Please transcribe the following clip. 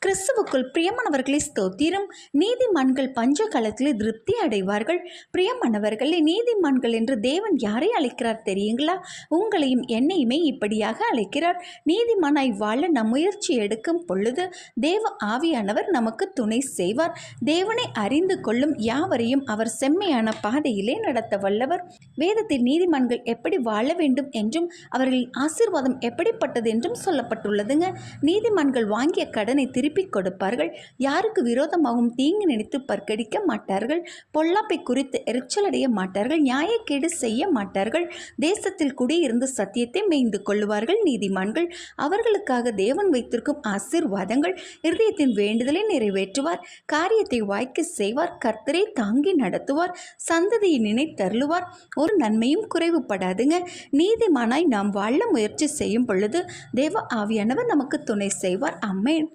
கிறிஸ்துவுக்குள் பிரியமானவர்களை ஸ்தோத்திரம். நீதிமான்கள் பஞ்ச காலத்திலே திருப்தி அடைவார்கள். பிரியமானவர்களே, நீதிமான்கள் என்று தேவன் யாரை அழைக்கிறார் தெரியுங்களா? உங்களையும் என்னையுமே இப்படியாக அழைக்கிறார். நீதிமானாய் வாழ நம் முயற்சி எடுக்கும் பொழுது தேவ ஆவியானவர் நமக்கு துணை செய்வார். தேவனை அறிந்து கொள்ளும் யாவரையும் அவர் செம்மையான பாதையிலே நடத்த வல்லவர். வேதத்தில் நீதிமான்கள் எப்படி வாழ வேண்டும் என்றும் அவர்களின் ஆசீர்வாதம் எப்படிப்பட்டது என்றும் சொல்லப்பட்டுள்ளதுங்க. நீதிமான்கள் வாங்கிய கடனை திருப்பிக் கொடுப்பார்கள். யாருக்கு விரோதமாகவும் தீங்கு நினைத்து பற்கடிக்க மாட்டார்கள். பொல்லாப்பை குறித்து எரிச்சலடைய மாட்டார்கள். நியாயக்கேடு செய்ய மாட்டார்கள். தேசத்தில் குடியிருந்து சத்தியத்தை மேய்ந்து கொள்ளுவார்கள். நீதிமான்கள் அவர்களுக்காக தேவன் வைத்திருக்கும் ஆசீர்வாதங்கள், இருதயத்தின் வேண்டுதலை நிறைவேற்றுவார். காரியத்தை வாய்க்க செய்வார். கர்த்தரை தாங்கி நடத்துவார். சந்ததியை நினைத்தருளுவார். ஒரு நன்மையும் குறைவுபடாதுங்க. நீதிமானாய் நாம் வாழ முயற்சி செய்யும் பொழுது தேவ ஆவியானவர் நமக்கு துணை செய்வார். ஆமென்.